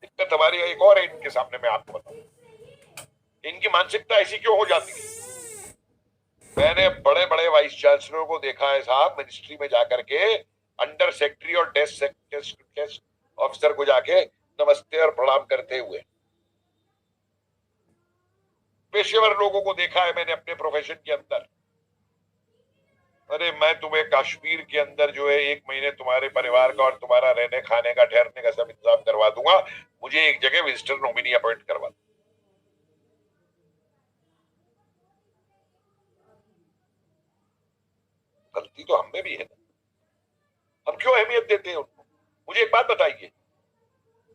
दिक्कत हमारी एक और है इनके सामने, मैं आपको बताऊं इनकी मानसिकता ऐसी क्यों हो जाती है। मैंने बड़े बड़े वाइस चांसलरों को देखा है साहब, मिनिस्ट्री में जाकर के अंडर सेक्रेटरी और डेस्क ऑफिसर को जाके नमस्ते और प्रणाम करते हुए। पेशेवर लोगों को देखा है मैंने अपने प्रोफेशन के अंदर। अरे मैं तुम्हें कश्मीर के अंदर जो है 1 महीने तुम्हारे परिवार का और तुम्हारा रहने खाने का ठहरने का सब इंतजाम करवा दूंगा, मुझे एक जगह विजिटर नॉमिनी अपॉइंट करवा दो। गलती तो हम में भी है ना, हम क्यों अहमियत देते हैं उनको। मुझे एक बात बताइए,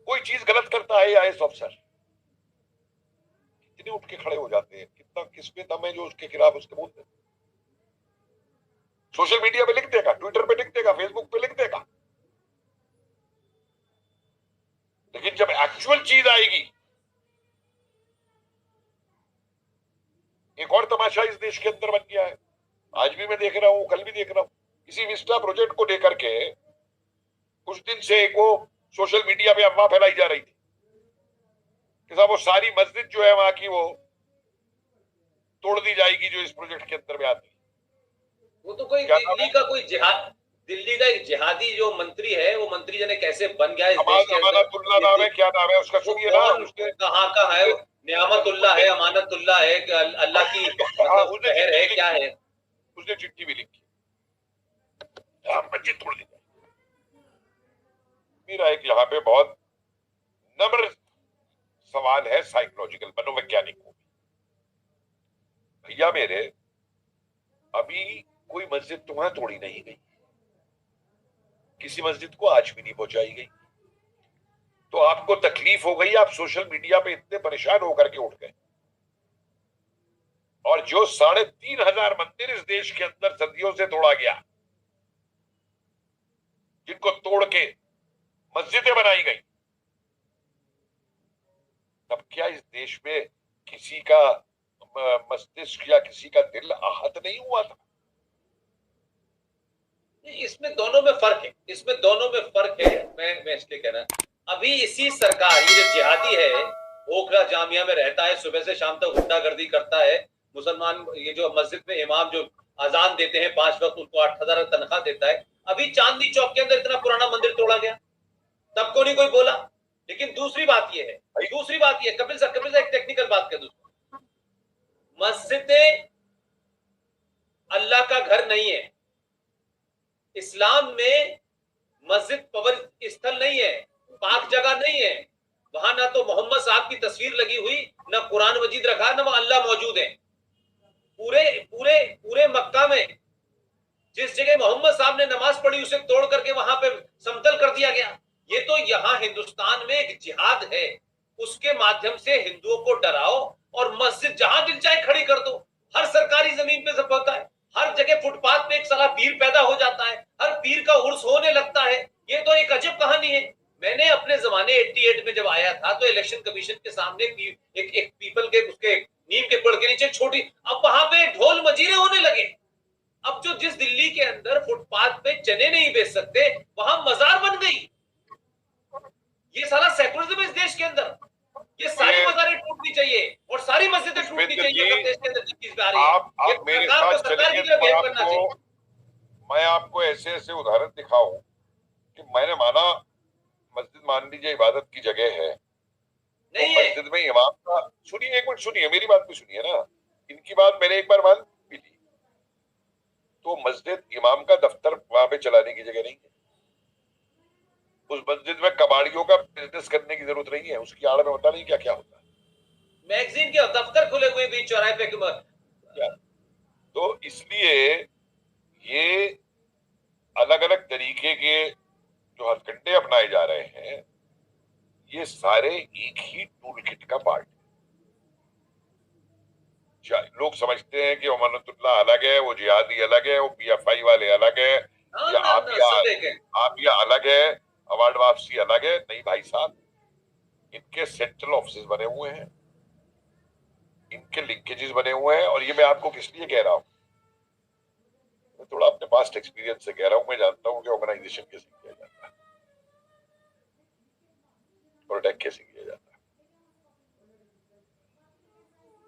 कोई चीज गलत करता है आईएएस ऑफिसर, कितने उठ के खड़े हो जाते हैं, कितना किस पे दम है जो उसके खिलाफ उसके बोलते हैं। सोशल मीडिया पे लिख देगा, ट्विटर पे लिख देगा, फेसबुक पे लिख देगा, लेकिन जब एक्चुअल चीज आएगी। एक और तमाशा इस देश के अंदर बन गया है, आज भी मैं देख रहा हूं, कल भी देख रहा हूं, किसी विस्टा प्रोजेक्ट को लेकर के कुछ दिन से एक वो सोशल मीडिया पे अफवाह फैलाई जा रही थी कि साहब वो सारी मस्जिद जो है वहां की वो तोड़ दी जाएगी जो इस प्रोजेक्ट के अंदर में आती है। वो तो कोई दिल्ली का कोई जिहाद, दिल्ली का एक जिहादी जो मंत्री है, वो मंत्री जने कैसे बन गया इस देश के अमानतुल्लाह नाम है, क्या नाम है उसका, सुनिए ना। उसके कहाँ का है, नियामतुल्लाह है, अमानतुल्लाह है, अल्लाह की मतलब शहर है, क्या है। उसने चिट्ठी भी लिखी, मस्जिद तोड़ दी जाए। मेरा एक यहाँ पे बहुत नम्र सवाल है साइकोलॉजिकल, मनोवैज्ञानिक को, भैया मेरे अभी कोई मस्जिद तुम्हां तोड़ी नहीं गई, किसी मस्जिद को आज भी नहीं पहुंचाई गई, तो आपको तकलीफ हो गई, आप सोशल मीडिया पे इतने परेशान होकर के उठ गए। और जो 3,500 मंदिर इस देश के अंदर सदियों से तोड़ा गया, जिनको तोड़ के मस्जिदें बनाई गई, तब क्या इस देश में किसी का मस्तिष्क या किसी का दिल आहत नहीं हुआ था। इसमें दोनों में फर्क है, इसमें दोनों में फर्क है। मैं इसलिए कहना, अभी इसी सरकार, ये जो जिहादी है, ओखला जामिया में रहता है, सुबह से शाम तक गुंडागर्दी करता है, मुसलमान ये जो मस्जिद में इमाम जो अजान देते हैं 5 वक्त, उनको 8,000 तनख्वाह देता है। अभी चांदनी चौक के अंदर इतना पुराना मंदिर तोड़ा गया, तब को नहीं कोई बोला। लेकिन दूसरी बात ये है, कपिल सर एक टेक्निकल बात कर दूं, मस्जिदें अल्लाह का घर नहीं है। इस्लाम में मस्जिद पवित्र स्थल नहीं है, पाक जगह नहीं है। वहां ना तो मोहम्मद साहब की तस्वीर लगी हुई, ना कुरान मजीद रखा, ना वहां अल्लाह मौजूद है। पूरे पूरे पूरे मक्का में जिस जगह मोहम्मद साहब ने नमाज पढ़ी, उसे तोड़ करके वहां पे समतल कर दिया गया। ये तो यहाँ हिंदुस्तान में एक जिहाद है, उसके माध्यम से हिंदुओं को डराओ और मस्जिद जहां दिल चाहे खड़ी कर दो। हर सरकारी जमीन पे सब होता है, हर जगह फुटपाथ पे एक साला पीर पैदा हो जाता है, हर पीर का उर्स होने लगता है। ये तो एक अजब कहानी है। मैंने अपने जमाने 88 में जब आया था, तो इलेक्शन कमीशन के सामने एक पीपल के उसके नीम के पेड़ के नीचे छोटी, अब वहां पे ढोल मजीरे होने लगे। अब जो जिस दिल्ली के अंदर फुटपाथ पे चने नहीं बेच सकते, वहां मजार बन गई। ये सारा सेकुलरिज्म इस देश के अंदर, ये सारी मजारें टूटनी चाहिए और सारी मस्जिदें टूटनी चाहिए अगर देश के अंदर चीज आ रही है। आप मेरे साथ चलेंगे तो मैं आपको ऐसे ऐसे उदाहरण दिखाऊं कि मैंने माना मस्जिद मान लीजिए इबादत की जगह है, तो मस्जिद में इमाम का, सुनिए एक मिनट सुनिए, मेरी बात भी सुनिए ना, इनकी बात मैंने एक बार मान भी ली, तो मस्जिद इमाम का दफ्तर वहां पे चलाने की जगह नहीं है। उस मस्जिद में कबाड़ियों का बिजनेस करने की जरूरत नहीं है, उसकी आड़ में पता नहीं क्या क्या होता है। मैगजीन के दफ्तर खुले हुए बीच चौराहे पे, तो इसलिए ये अलग अलग तरीके के जो हथकंडे अपनाए जा रहे हैं, ये सारे एक ही टूल किट का पार्ट है। लोग समझते हैं कि अमानतुल्लाह अलग है, वो जिहादी अलग है, वो पीएफआई वाले अलग है, या आपिया अलग है, अवार्ड वापसी अलग है। नहीं भाई साहब, इनके सेंट्रल ऑफिस बने हुए हैं, इनके लिंकेजेस बने हुए हैं। और ये मैं आपको किस लिए कह रहा हूं, मैं थोड़ा अपने पास्ट एक्सपीरियंस से कह रहा हूं, मैं जानता हूं कि ऑर्गेनाइजेशन कैसे किया जाता है। और अटैक कैसे किया जाता है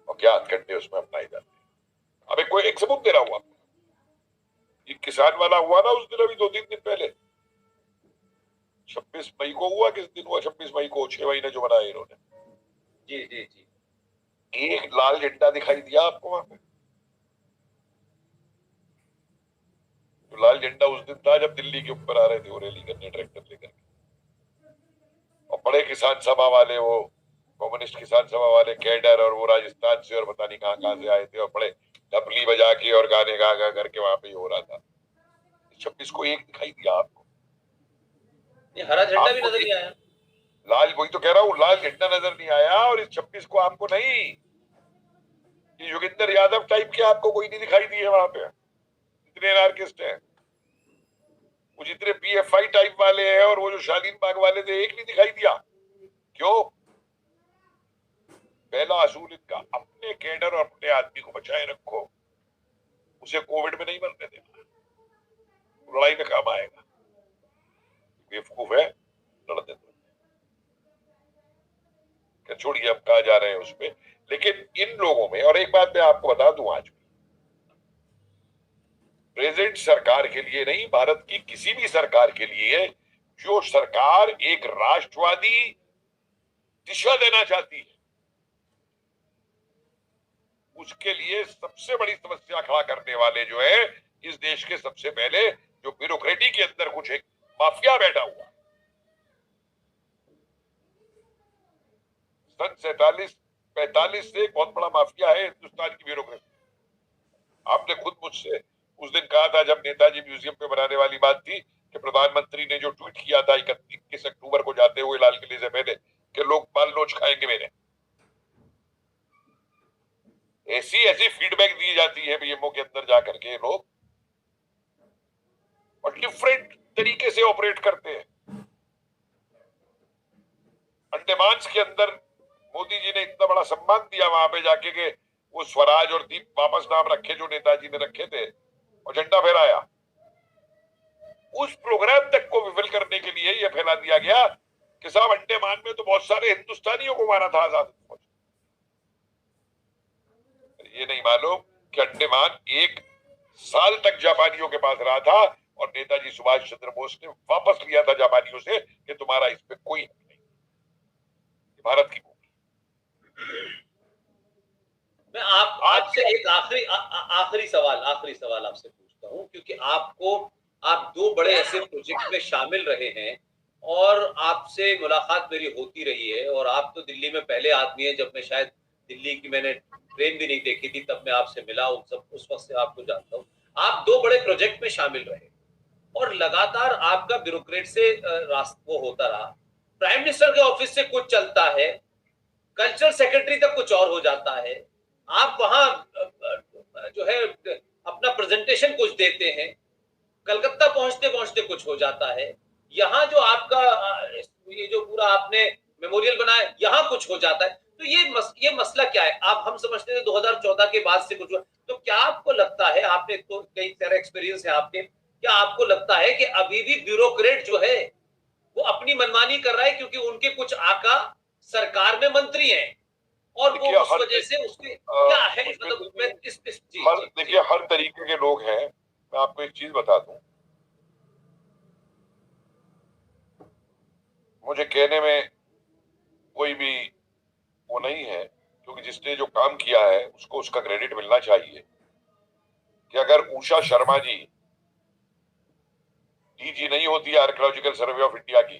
और क्या हथकंडे उसमें अपनाए जाते हैं। अबे कोई एक सबूत दे रहा हूं आपको, ये किसान वाला हुआ ना उस दिन, अभी 2-3 दिन पहले 26 मई को हुआ। किस दिन हुआ? 26 मई को, 6 महीने जो बनाए इन्होंने। जी जी जी। एक लाल झंडा दिखाई दिया आपको वहां पे? तो लाल झंडा उस दिन था जब दिल्ली के ऊपर आ रहे थे वो रैली करने ट्रैक्टर लेकर के, और बड़े किसान सभा वाले, वो कम्युनिस्ट किसान सभा वाले कैडर, और वो राजस्थान से और पता नहीं कहां से आए थे, और बड़े ढपली बजा के और गाने गा गा करके वहां पे हो रहा था। 26 को एक दिखाई दिया आपको? ये हरा झंडा भी नजर नहीं आया। लाल, वही तो कह रहा हूँ, लाल झंडा नजर नहीं आया। और इस 26 को आपको नहीं, ये योगेंद्र यादव टाइप के आपको कोई नहीं दिखाई दिए वहां पे? जितने एनार्किस्ट हैं, वो जितने पीएफआई टाइप वाले हैं और वो जो शालीन बाग वाले थे, एक नहीं दिखाई दिया। क्यों? पहला असूल इनका, अपने कैडर और अपने आदमी को बचाए रखो, उसे कोविड में नहीं मरने देना, लड़ाई में काम आएगा। बेवकूफ है, लड़ते तो क्या, छोड़िए अब कहा जा रहे हैं उसमें। लेकिन इन लोगों में, और एक बात मैं आपको बता दूं, आज प्रेजेंट सरकार के लिए नहीं, भारत की किसी भी सरकार के लिए, जो सरकार एक राष्ट्रवादी दिशा देना चाहती है, उसके लिए सबसे बड़ी समस्या खड़ा करने वाले जो है इस देश के, सबसे पहले जो ब्यूरोक्रेटी के अंदर कुछ एक माफिया बैठा हुआ, सन 47-45 से एक बहुत बड़ा माफिया है हिंदुस्तान की ब्यूरोक्रेसी। आपने खुद मुझसे उस दिन कहा था जब नेताजी म्यूजियम पे बनाने वाली बात थी, कि प्रधानमंत्री ने जो ट्वीट किया था 21 अक्टूबर को जाते हुए लाल किले से पहले, कि लोग बाल नोच खाएंगे मेरे, ऐसी ऐसी फीडबैक दी जाती है बीएमओ के अंदर जाकर के लोग, और डिफरेंट तरीके से ऑपरेट करते हैं। अंडमान के अंदर मोदी जी ने इतना बड़ा सम्मान दिया वहां पे जाके, के वो स्वराज और दीप वापस नाम रखे जो नेताजी ने रखे थे, और झंडा फहराया। उस प्रोग्राम तक को विफल करने के लिए यह फैला दिया गया कि साहब अंडमान में तो बहुत सारे हिंदुस्तानियों को मारा था आजाद फौज। ये नहीं मालूम कि अंडमान 1 साल तक जापानियों के पास रहा था, और नेताजी सुभाष चंद्र बोस ने वापस लिया था जापानियों से कि तुम्हारा इस पे कोई हक नहीं, भारत की भूमि। मैं आपसे एक आखिरी सवाल आपसे पूछता हूं, क्योंकि आप 2 बड़े ऐसे प्रोजेक्ट में शामिल रहे हैं और आपसे मुलाकात मेरी होती रही है, और आप तो दिल्ली में पहले आदमी है, जब मैं शायद दिल्ली की मैंने ट्रेन भी नहीं देखी थी तब मैं आपसे मिला, उस वक्त से आपको जानता हूं। आप 2 बड़े प्रोजेक्ट में शामिल रहे और लगातार आपका ब्यूरोक्रेट से वो होता रहा। प्राइम मिनिस्टर के ऑफिस से कुछ चलता है, कल्चरल सेक्रेटरी तक कुछ और हो जाता है, आप वहां जो है अपना प्रेजेंटेशन कुछ देते हैं, कलकत्ता पहुंचते पहुंचते कुछ हो जाता है, यहाँ जो आपका ये जो पूरा आपने मेमोरियल बनाया यहाँ कुछ हो जाता है। तो ये मसला क्या है? आप हम समझते थे 2014 के बाद से कुछ हुआ, तो क्या आपको लगता है, आपने तो कई सारे एक्सपीरियंस है आपके, क्या आपको लगता है कि अभी भी ब्यूरोक्रेट जो है वो अपनी मनमानी कर रहा है क्योंकि उनके कुछ आका सरकार में मंत्री हैं और वो उस वजह से उसके क्या है, मतलब मैं देखिए हर तरीके के लोग हैं। मैं आपको एक चीज बता दूं, मुझे कहने में कोई भी वो नहीं है, क्योंकि जिसने जो काम किया है उसको उसका क्रेडिट मिलना चाहिए। कि अगर उषा शर्मा जी डीजी नहीं होती आर्कियोलॉजिकल सर्वे ऑफ इंडिया की,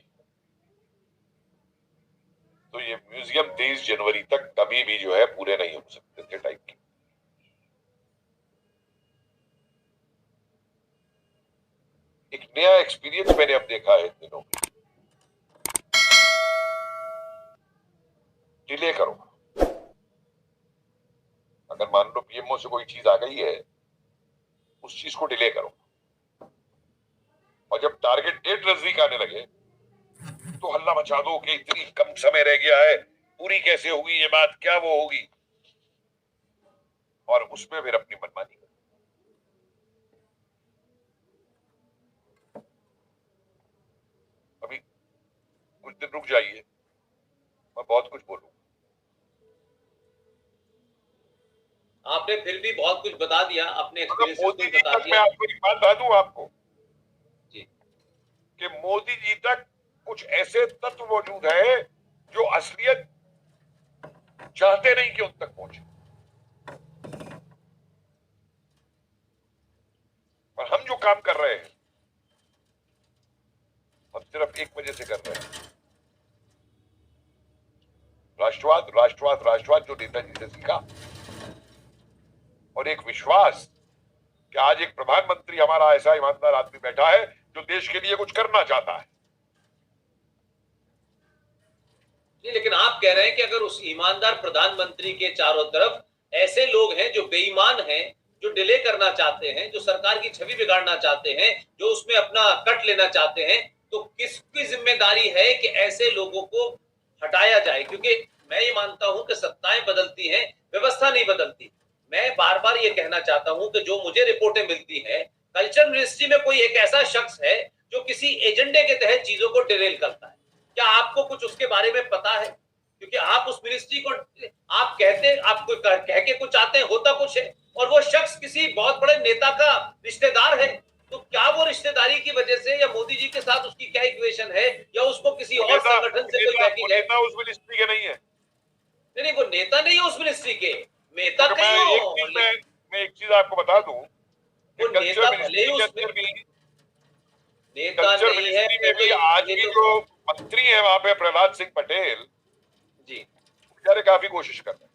तो ये म्यूजियम 23 जनवरी तक कभी भी जो है पूरे नहीं हो सकते थे टाइप के। एक नया एक्सपीरियंस मैंने अब देखा है इन दिनों में, डिले करो। अगर मान लो पीएमओ से कोई चीज आ गई है, उस चीज को डिले करो, और जब टारगेट डेट नजदीक आने लगे तो हल्ला मचा दो कि इतनी कम समय रह गया है, पूरी कैसे होगी ये बात, क्या वो होगी, और उसमें फिर अपनी मनमानी करो। अभी कुछ दिन रुक जाइए, मैं बहुत कुछ बोलूं। आपने फिर भी बहुत कुछ बता दिया, अपने एक्सपीरियंस मोदी को जी बता तक मैं दिया आपको एक बात बता दूं आपको जी। कि मोदी जी तक कुछ ऐसे तत्व मौजूद है जो असलियत चाहते नहीं कि उन तक पहुंचे, और हम जो काम कर रहे हैं हम सिर्फ एक वजह से कर रहे हैं, राष्ट्रवाद राष्ट्रवाद राष्ट्रवाद जो नेताजी से सीखा, और एक विश्वास कि आज एक प्रधानमंत्री हमारा ऐसा ईमानदार आदमी बैठा है जो देश के लिए कुछ करना चाहता है। नहीं, लेकिन आप कह रहे हैं कि अगर उस ईमानदार प्रधानमंत्री के चारों तरफ ऐसे लोग हैं जो बेईमान हैं, जो डिले करना चाहते हैं, जो सरकार की छवि बिगाड़ना चाहते हैं, जो उसमें अपना कट लेना चाहते हैं, तो किसकी जिम्मेदारी है कि ऐसे लोगों को हटाया जाए? क्योंकि मैं ये मानता हूं कि सत्ताएं बदलती हैं, व्यवस्था नहीं बदलती। मैं बार बार ये कहना चाहता हूं कि जो मुझे रिपोर्टें मिलती हैं, कल्चर मिनिस्ट्री में कोई एक ऐसा शख्स है जो किसी एजेंडे के तहत चीजों को डिरेल करता है। क्या आपको कुछ उसके बारे में पता है? क्योंकि आप उस मिनिस्ट्री को आप कहते आप कह के कुछ आते हैं, होता कुछ है, और वो शख्स किसी बहुत बड़े नेता का रिश्तेदार है। तो क्या वो रिश्तेदारी की वजह से या मोदी जी के साथ उसकी क्या इक्वेशन है, या उसको किसी और संगठन से कोई बैकिंग है? नेता उस मिनिस्ट्री के नहीं है। नहीं, वो नेता नहीं है उस मिनिस्ट्री के, नेता तो कहीं हो। मैं एक चीज आपको बता दूं कि वो कल्चर नेता भले मिनिस्ट्री ही के उसमें अंदर भी, नेता कल्चर नहीं है, मिनिस्ट्री में भी आज भी जो मंत्री है वहां पे प्रहलाद सिंह पटेल जी। बेचारे काफी कोशिश कर रहे हैं।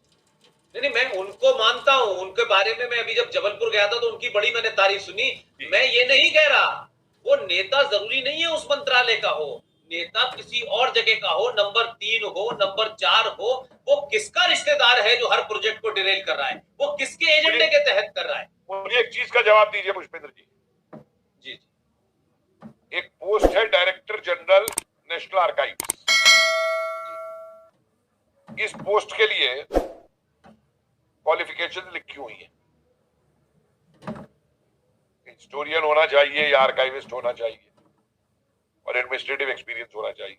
नहीं, मैं उनको मानता हूं, उनके बारे में मैं अभी जब जबलपुर गया था तो उनकी बड़ी मैंने तारीफ सुनी। मैं ये नहीं कह रहा वो नेता जरूरी नहीं है उस मंत्रालय का हो, नेता किसी और जगह का हो, नंबर 3 हो, नंबर 4 हो, वो किसका रिश्तेदार है जो हर प्रोजेक्ट को डिरेल कर रहा है? वो किसके एजेंडे के तहत कर रहा है? मुझे एक चीज का जवाब दीजिए पुष्पेंद्र जी। जी, एक पोस्ट है डायरेक्टर जनरल नेशनल आर्काइव्स। इस पोस्ट के लिए क्वालिफिकेशन लिखी हुई है, हिस्टोरियन होना चाहिए या आर्काइविस्ट होना चाहिए और एडमिनिस्ट्रेटिव एक्सपीरियंस होना चाहिए।